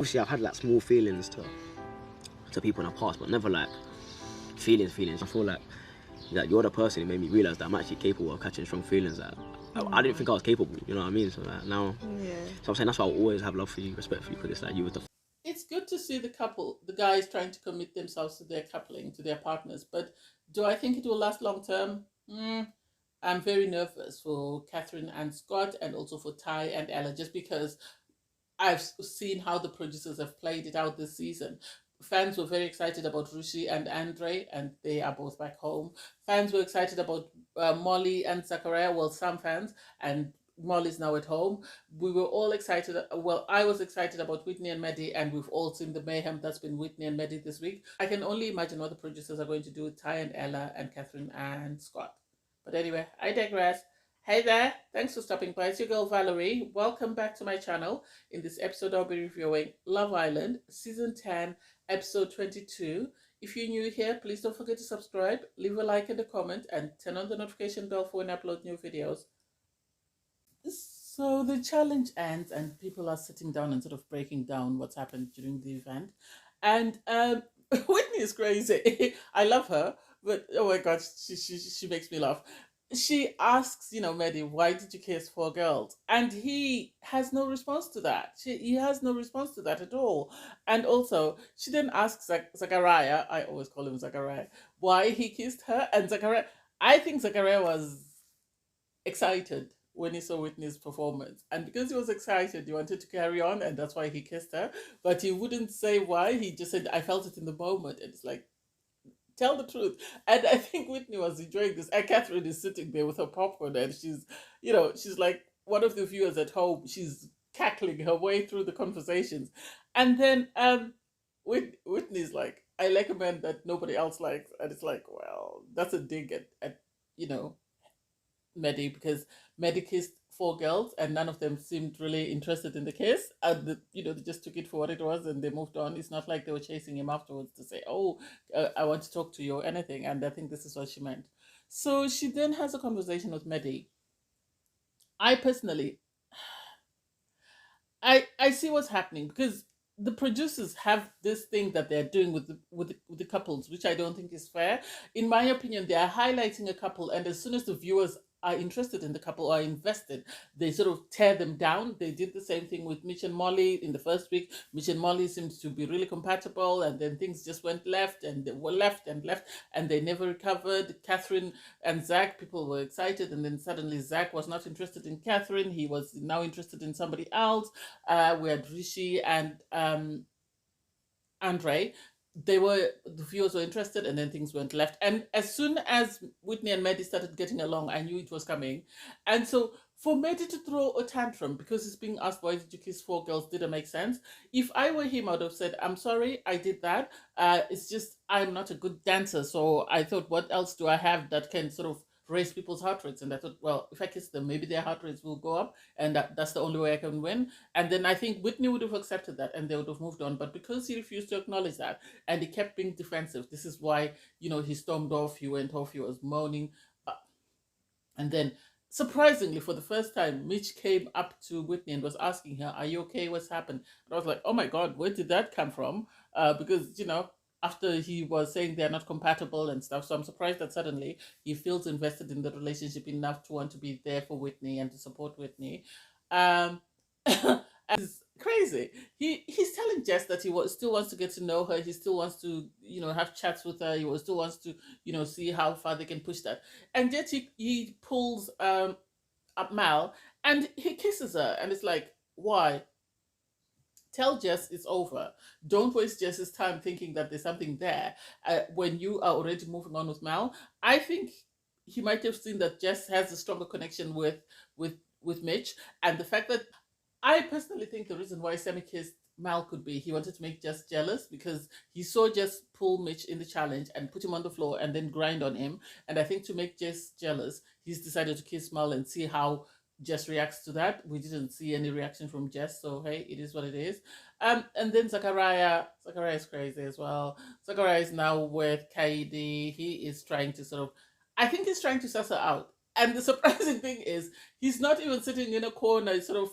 Obviously, I've had like small feelings to people in the past, but never like feelings. I feel like that you're the person who made me realize that I'm actually capable of catching strong feelings. That I didn't think I was capable. You know what I mean? So like, now, so I'm saying that's why I'll always have love for you, respect for you, because it's like you was the. It's good to see the guys trying to commit themselves to their coupling, to their partners. But do I think it will last long term? I'm very nervous for Catherine and Scott, and also for Ty and Ella, just because I've seen how the producers have played it out this season. Fans were very excited about Rishi and Andre, and they are both back home. Fans were excited about Molly and Zachariah. Well, some fans, and Molly's now at home. We were all excited. Well, I was excited about Whitney and Maddie, and we've all seen the mayhem that's been Whitney and Maddie this week. I can only imagine what the producers are going to do with Ty and Ella and Catherine and Scott. But anyway, I digress. Hey there, thanks for stopping by. It's your girl Valerie. Welcome back to my channel. In this episode, I'll be reviewing Love Island, Season 10, Episode 22. If you're new here, please don't forget to subscribe, leave a like and a comment, and turn on the notification bell for when I upload new videos. So the challenge ends, and people are sitting down and sort of breaking down what's happened during the event. And Whitney is crazy. I love her, but oh my god, she makes me laugh. She asks, Maddie, why did you kiss 4 girls? And he has no response to that. He has no response to that at all. And also, she then asks Zachariah, I always call him Zachariah, why he kissed her. And Zachariah, I think Zachariah was excited when he saw Whitney's performance. And because he was excited, he wanted to carry on, and that's why he kissed her. But he wouldn't say why. He just said, I felt it in the moment. And it's like, tell the truth. And I think Whitney was enjoying this. And Catherine is sitting there with her popcorn, and she's like one of the viewers at home. She's cackling her way through the conversations. And then Whitney's like, I like a man that nobody else likes. And it's like, well, that's a dig at Maddie, because Maddie kissed 4 girls and none of them seemed really interested in the kiss. And they just took it for what it was and they moved on. It's not like they were chasing him afterwards to say, "Oh, I want to talk to you" or anything. And I think this is what she meant. So she then has a conversation with Maddie. I personally, I see what's happening, because the producers have this thing that they're doing with the couples, which I don't think is fair. In my opinion, they are highlighting a couple, and as soon as the viewers are interested in the couple or are invested, they sort of tear them down. They did the same thing with Mitch and Molly in the first week. Mitch and Molly seemed to be really compatible, and then things just went left, and they were left, and they never recovered. Catherine and Zach, people were excited, and then suddenly Zach was not interested in Catherine. He was now interested in somebody else. We had Rishi and Andre. The viewers were interested, and then things went left. And as soon as Whitney and Maddie started getting along, I knew it was coming. And so for Maddie to throw a tantrum because he's being asked, why did you kiss 4 girls, didn't make sense. If I were him, I would have said, I'm sorry, I did that. It's just I'm not a good dancer, so I thought, what else do I have that can sort of raise people's heart rates? And I thought, well, if I kiss them, maybe their heart rates will go up, and that's the only way I can win. And then I think Whitney would have accepted that, and they would have moved on. But because he refused to acknowledge that, and he kept being defensive, this is why he stormed off. He went off. He was moaning, and then surprisingly, for the first time, Mitch came up to Whitney and was asking her, "Are you okay? What's happened?" And I was like, "Oh my God, where did that come from?" Because after he was saying they're not compatible and stuff. So I'm surprised that suddenly he feels invested in the relationship enough to want to be there for Whitney and to support Whitney. Um, it's crazy. He's telling Jess that still wants to get to know her. He still wants to have chats with her. Still wants to see how far they can push that. And yet he pulls up Mal and he kisses her, and it's like, why? Tell Jess it's over. Don't waste Jess's time thinking that there's something there when you are already moving on with Mal. I think he might have seen that Jess has a stronger connection with Mitch, and the fact that I personally think the reason why Sammy kissed Mal could be he wanted to make Jess jealous, because he saw Jess pull Mitch in the challenge and put him on the floor and then grind on him. And I think to make Jess jealous, he's decided to kiss Mal and see how Jess reacts to that. We didn't see any reaction from Jess, so hey, it is what it is. And then Zachariah is crazy as well. Zachariah is now with Kaidi. He is trying to I think he's trying to suss her out. And the surprising thing is, he's not even sitting in a corner, sort of,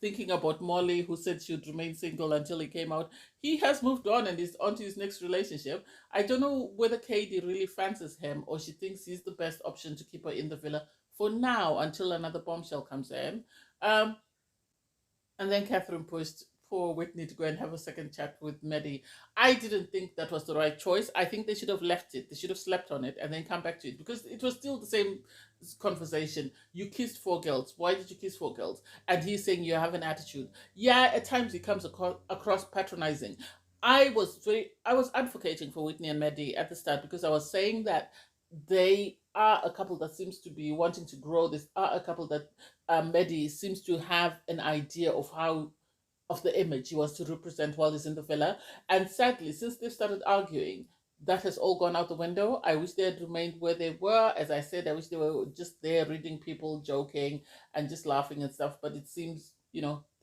thinking about Molly, who said she would remain single until he came out. He has moved on and is on to his next relationship. I don't know whether Katie really fancies him or she thinks he's the best option to keep her in the villa for now until another bombshell comes in. Um, and then Catherine pushed poor Whitney to go and have a second chat with Maddie. I didn't think that was the right choice. I think they should have left it. They should have slept on it and then come back to it because it was still the same conversation. You kissed four girls. Why did you kiss four girls? And he's saying you have an attitude. Yeah, at times he comes across patronizing. I was advocating for Whitney and Maddie at the start because I was saying that they are a couple that seems to be wanting to grow. This are a couple that Maddie seems to have an idea of how of the image he wants to represent while he's in the villa. And sadly, since they've started arguing, that has all gone out the window. I wish they had remained where they were. As I said, I wish they were just there reading people, joking, and just laughing and stuff. But it seems,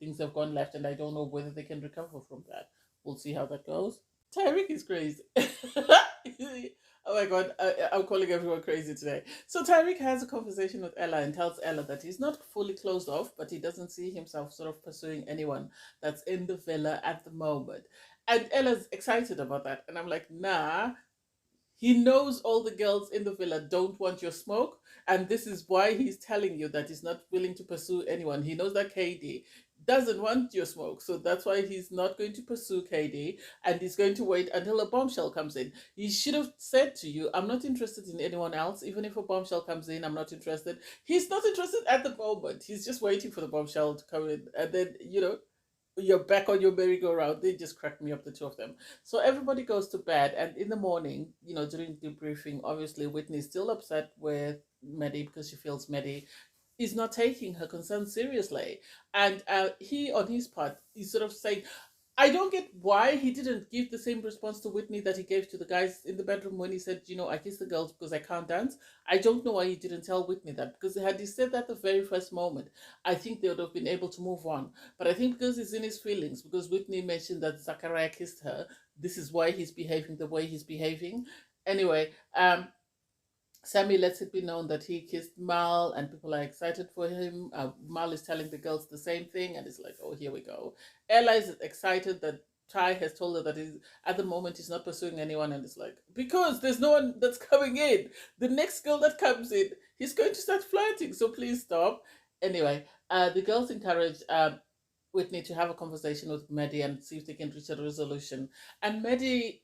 things have gone left, and I don't know whether they can recover from that. We'll see how that goes. Tyreek is crazy. Oh my god, I'm calling everyone crazy today. So Tyreek has a conversation with Ella and tells Ella that he's not fully closed off, but he doesn't see himself sort of pursuing anyone that's in the villa at the moment. And Ella's excited about that. And I'm like, nah, he knows all the girls in the villa don't want your smoke, and this is why he's telling you that he's not willing to pursue anyone. He knows that KD doesn't want your smoke, so that's why he's not going to pursue KD, and he's going to wait until a bombshell comes in. He should have said to you, I'm not interested in anyone else. Even if a bombshell comes in, I'm not interested. He's not interested at the moment. He's just waiting for the bombshell to come in, and then, you're back on your merry-go-round. They just cracked me up, the two of them. So everybody goes to bed, and in the morning, during the briefing, obviously Whitney's still upset with Maddie because she feels Maddie is not taking her concerns seriously. And he, on his part, is sort of saying, I don't get why he didn't give the same response to Whitney that he gave to the guys in the bedroom when he said, I kiss the girls because I can't dance. I don't know why he didn't tell Whitney that, because had he said that the very first moment, I think they would have been able to move on. But I think because he's in his feelings, because Whitney mentioned that Zachariah kissed her, this is why he's behaving the way he's behaving. Anyway, Sammy lets it be known that he kissed Mal, and people are excited for him. Mal is telling the girls the same thing, and it's like, oh, here we go. Ella is excited that Ty has told her that at the moment he's not pursuing anyone, and it's like, because there's no one that's coming in. The next girl that comes in, he's going to start flirting, so please stop. Anyway, the girls encourage Whitney to have a conversation with Maddie and see if they can reach a resolution. And Maddie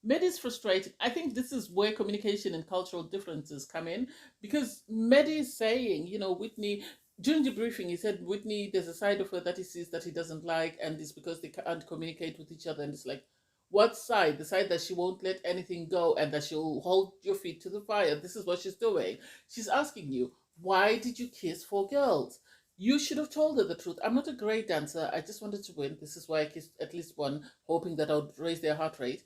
is frustrated. I think this is where communication and cultural differences come in, because Maddie is saying, Whitney, during the briefing, he said, Whitney, there's a side of her that he sees that he doesn't like, and it's because they can't communicate with each other. And it's like, what side? The side that she won't let anything go and that she'll hold your feet to the fire. This is what she's doing. She's asking you, why did you kiss four girls? You should have told her the truth. I'm not a great dancer. I just wanted to win. This is why I kissed at least one, hoping that I would raise their heart rate.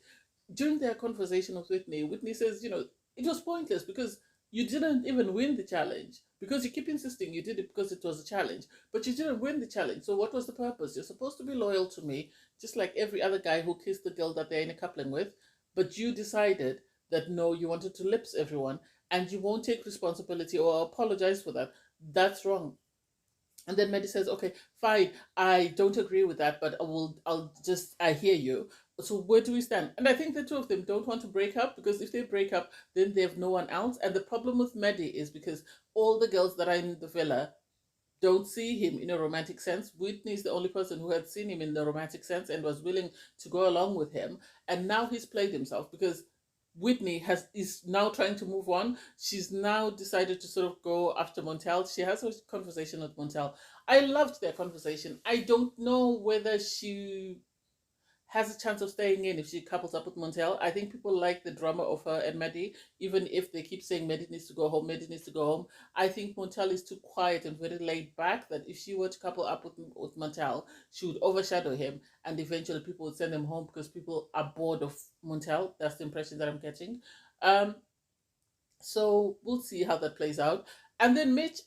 During their conversation with Whitney says, it was pointless because you didn't even win the challenge. Because you keep insisting you did it because it was a challenge, but you didn't win the challenge. So what was the purpose? You're supposed to be loyal to me, just like every other guy who kissed the girl that they're in a coupling with. But you decided that no, you wanted to lips everyone, and you won't take responsibility or apologize for that. That's wrong. And then Maddie says, okay, fine, I don't agree with that, but I hear you. So where do we stand? And I think the two of them don't want to break up, because if they break up, then they have no one else. And the problem with Maddie is because all the girls that are in the villa don't see him in a romantic sense. Whitney is the only person who had seen him in the romantic sense and was willing to go along with him. And now he's played himself because Whitney is now trying to move on. She's now decided to sort of go after Montel. She has a conversation with Montel. I loved their conversation. I don't know whether she has a chance of staying in if she couples up with Montel. I think people like the drama of her and Maddie, even if they keep saying Maddie needs to go home, Maddie needs to go home. I think Montel is too quiet and very laid back, that if she were to couple up with Montel, she would overshadow him, and eventually people would send him home because people are bored of Montel. That's the impression that I'm getting. So we'll see how that plays out. And then Mitch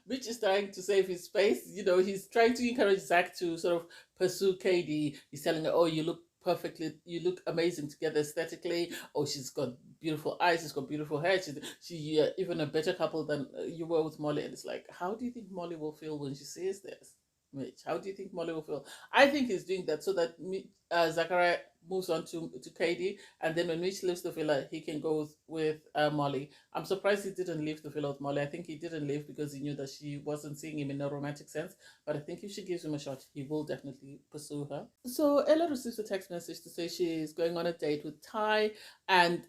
Mitch is trying to save his face. He's trying to encourage Zach to sort of pursue Katie. He's telling her, oh, you look perfectly, you look amazing together aesthetically. Oh, she's got beautiful eyes, she's got beautiful hair, she even a better couple than you were with Molly. And it's like, how do you think Molly will feel when she sees this, Mitch? How do you think Molly will feel? I think he's doing that so that Zachariah moves on to Katie, and then when Mitch leaves the villa, he can go with Molly. I'm surprised he didn't leave the villa with Molly. I think he didn't leave because he knew that she wasn't seeing him in a romantic sense. But I think if she gives him a shot, he will definitely pursue her. So Ella receives a text message to say she's going on a date with Ty, and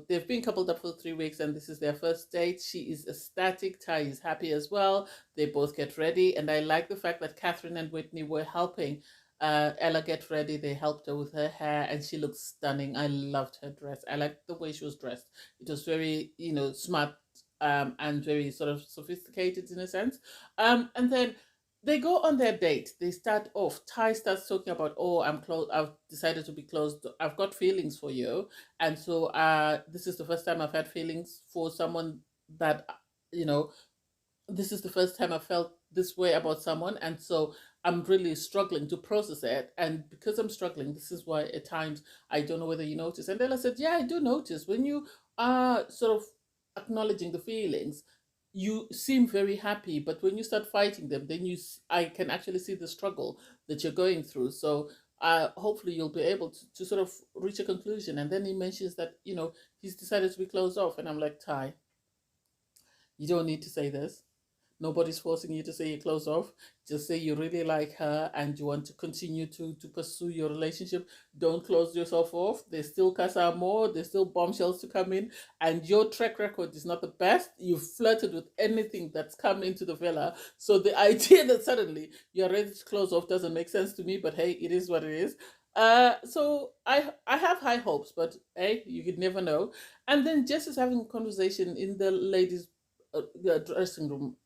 they've been coupled up for 3 weeks, and this is their first date. She is ecstatic. Ty is happy as well. They both get ready, and I like the fact that Catherine and Whitney were helping Ella get ready. They helped her with her hair, and she looks stunning. I loved her dress. I liked the way she was dressed. It was very, smart, and very sort of sophisticated in a sense. And then they go on their date. They start off. Ty starts talking about, oh, I'm close. I've decided to be close. I've got feelings for you, and so this is the first time I've had feelings for someone that you know this is the first time I felt this way about someone, and so I'm really struggling to process it. And because I'm struggling, this is why at times I don't know whether you notice. And Ella said, "Yeah, I do notice when you are sort of acknowledging the feelings. You seem very happy, but when you start fighting them, then I can actually see the struggle that you're going through. So hopefully you'll be able to sort of reach a conclusion." And then he mentions that he's decided to be closed off, and I'm like, Ty, you don't need to say this. Nobody's forcing you to say you're closed off. Just say you really like her and you want to continue to pursue your relationship. Don't close yourself off. There's still Casa Amor, there's still bombshells to come in, and your track record is not the best. You've flirted with anything that's come into the villa. So the idea that suddenly you're ready to close off doesn't make sense to me, but hey, it is what it is. So I have high hopes, but hey, you could never know. And then Jess is having a conversation in the ladies' dressing room,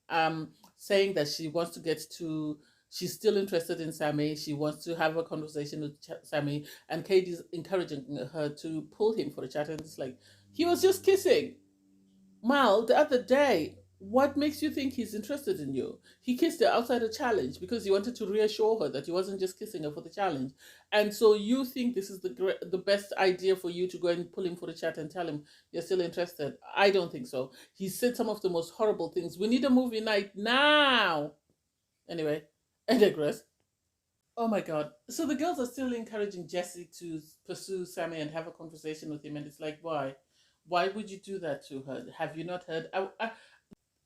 saying that she wants to get to. She's still interested in Sammy. She wants to have a conversation with Sammy, and Katie's encouraging her to pull him for a chat. And it's like, he was just kissing. Mal, the other day, what makes you think he's interested in you? He kissed her outside a challenge because he wanted to reassure her that he wasn't just kissing her for the challenge. And so you think this is the best idea for you to go and pull him for a chat and tell him you're still interested? I don't think so. He said some of the most horrible things. We need a movie night now. Anyway, I digress. Oh my God. So the girls are still encouraging Jessie to pursue Sammy and have a conversation with him. And it's like, why? Why would you do that to her? Have you not heard?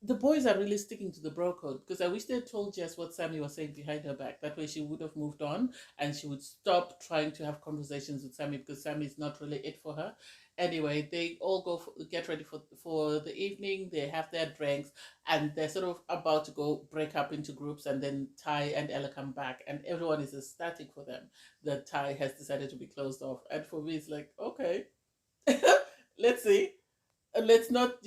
The boys are really sticking to the bro code, because I wish they had told Jess what Sammy was saying behind her back. That way she would have moved on and she would stop trying to have conversations with Sammy, because Sammy is not really it for her. Anyway, they all get ready for the evening. They have their drinks and they're sort of about to go break up into groups. And then Ty and Ella come back and everyone is ecstatic for them that Ty has decided to be closed off. And for me, it's like, okay, let's see. Let's not,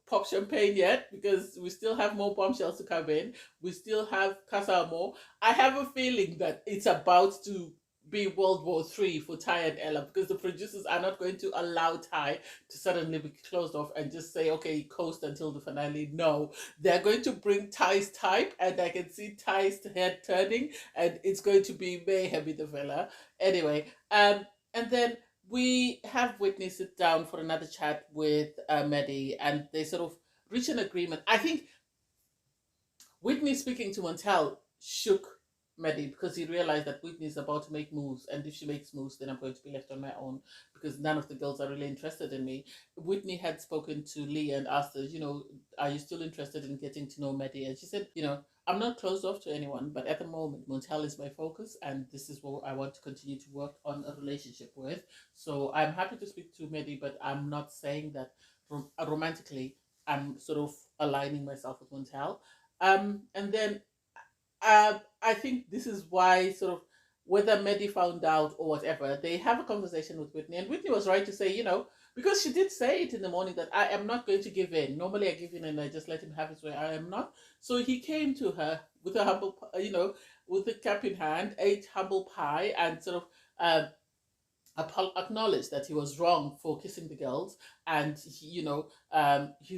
pop champagne yet, because we still have more bombshells to come in. We still have Casa Amor. I have a feeling that it's about to be World War III for Ty and Ella, because the producers are not going to allow Ty to suddenly be closed off and just say, okay, coast until the finale. No, they're going to bring Ty's type, and I can see Ty's head turning, and it's going to be mayhem in the villa. Anyway, and then we have Whitney sit down for another chat with Maddie, and they sort of reach an agreement. I think Whitney speaking to Montel shook Maddie, because he realized that Whitney is about to make moves, and if she makes moves, then I'm going to be left on my own, because none of the girls are really interested in me. Whitney had spoken to Lee and asked her, are you still interested in getting to know Maddie? And she said, I'm not closed off to anyone, but at the moment, Montel is my focus, and this is what I want to continue to work on a relationship with. So I'm happy to speak to Maddie, but I'm not saying that romantically I'm sort of aligning myself with Montel. And then I think this is why, sort of, whether Maddie found out or whatever, they have a conversation with Whitney, and Whitney was right to say, because she did say it in the morning that I am not going to give in. Normally I give in and I just let him have his way. I am not. So he came to her with a humble, with a cup in hand, ate humble pie, and sort of acknowledged that he was wrong for kissing the girls, and he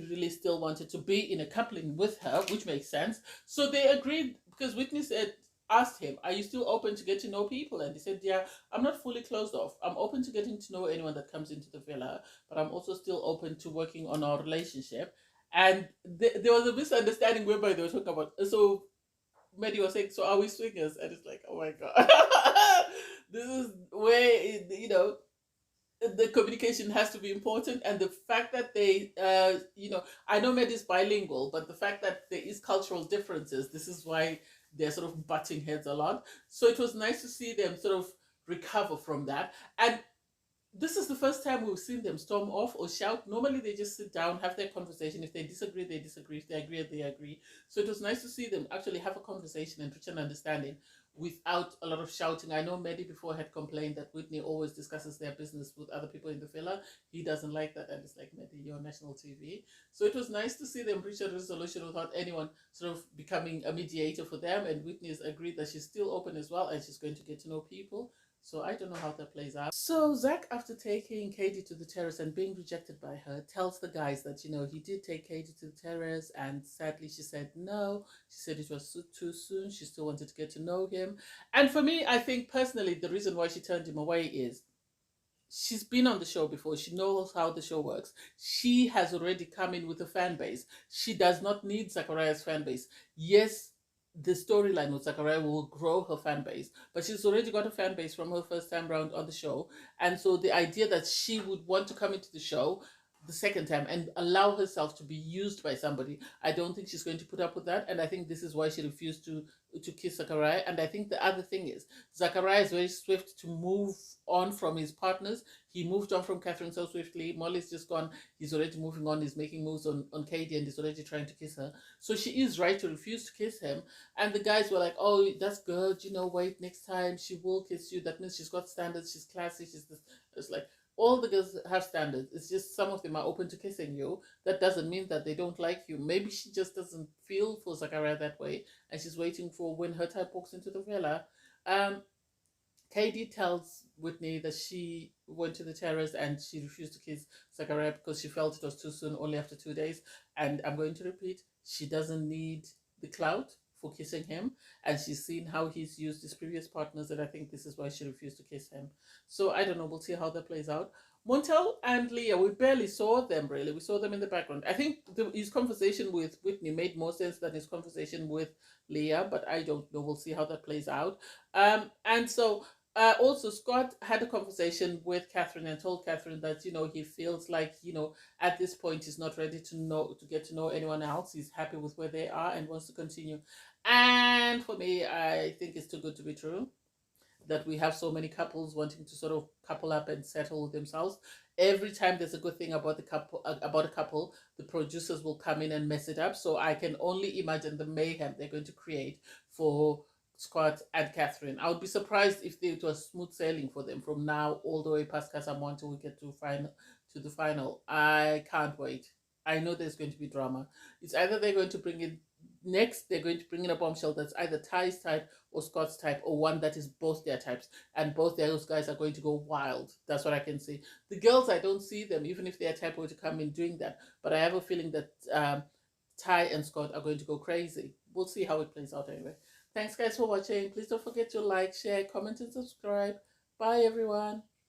really still wanted to be in a coupling with her, which makes sense. So they agreed, because Whitney said, asked him, are you still open to get to know people? And he said, yeah, I'm not fully closed off. I'm open to getting to know anyone that comes into the villa, but I'm also still open to working on our relationship. And there was a misunderstanding whereby they were talking about, so Mehdi was saying, so are we swingers? And it's like, oh my God. This is where, the communication has to be important, and the fact that they I know Med is bilingual, but the fact that there is cultural differences, this is why they're sort of butting heads a lot. So it was nice to see them sort of recover from that. And this is the first time we've seen them storm off or shout. Normally they just sit down, have their conversation. If they disagree, they disagree. If they agree, they agree. So it was nice to see them actually have a conversation and reach an understanding without a lot of shouting. I know Mehdi before had complained that Whitney always discusses their business with other people in the villa. He doesn't like that, and it's like, Mehdi, you're on national TV. So it was nice to see them reach a resolution without anyone sort of becoming a mediator for them. And Whitney has agreed that she's still open as well, and she's going to get to know people. So I don't know how that plays out. So Zach, after taking Katie to the terrace and being rejected by her, tells the guys that, he did take Katie to the terrace, and sadly she said no. She said it was too soon. She still wanted to get to know him. And for me, I think personally, the reason why she turned him away is she's been on the show before. She knows how the show works. She has already come in with a fan base. She does not need Zachariah's fan base. Yes, the storyline with Zachariah will grow her fan base, but she's already got a fan base from her first time round on the show. And so the idea that she would want to come into the show the second time and allow herself to be used by somebody, I don't think she's going to put up with that. And I think this is why she refused to kiss Zachariah. And I think the other thing is, Zachariah is very swift to move on from his partners. He moved on from Catherine so swiftly. Molly's just gone. He's already moving on. He's making moves on Katie, and he's already trying to kiss her. So she is right to refuse to kiss him. And the guys were like, oh, that's good. Wait, next time she will kiss you. That means she's got standards. She's classy. She's this. It's like, all the girls have standards. It's just some of them are open to kissing you. That doesn't mean that they don't like you. Maybe she just doesn't feel for Zachariah that way, and she's waiting for when her type walks into the villa. Katie tells Whitney that she went to the terrace and she refused to kiss Zachariah because she felt it was too soon, only after 2 days. And I'm going to repeat, she doesn't need the clout for kissing him, and she's seen how he's used his previous partners, and I think this is why she refused to kiss him. So I don't know, we'll see how that plays out. Montel and Leah, we barely saw them really. We saw them in the background. I think his conversation with Whitney made more sense than his conversation with Leah, but I don't know. We'll see how that plays out. And so also, Scott had a conversation with Catherine and told Catherine that he feels like at this point he's not ready to get to know anyone else. He's happy with where they are and wants to continue. And for me, I think it's too good to be true that we have so many couples wanting to sort of couple up and settle themselves. Every time there's a good thing about a couple, the producers will come in and mess it up. So I can only imagine the mayhem they're going to create for Scott and Catherine. I would be surprised if it was smooth sailing for them from now all the way past Casamon till we get to the final. I can't wait. I know there's going to be drama. It's either they're going to bring in they're going to bring in a bombshell that's either Ty's type or Scott's type, or one that is both their types, and both those guys are going to go wild. That's what I can see. The girls, I don't see them, even if their type were to come in doing that, but I have a feeling that Ty and Scott are going to go crazy. We'll see how it plays out anyway. Thanks guys for watching. Please don't forget to like, share, comment, and subscribe. Bye everyone.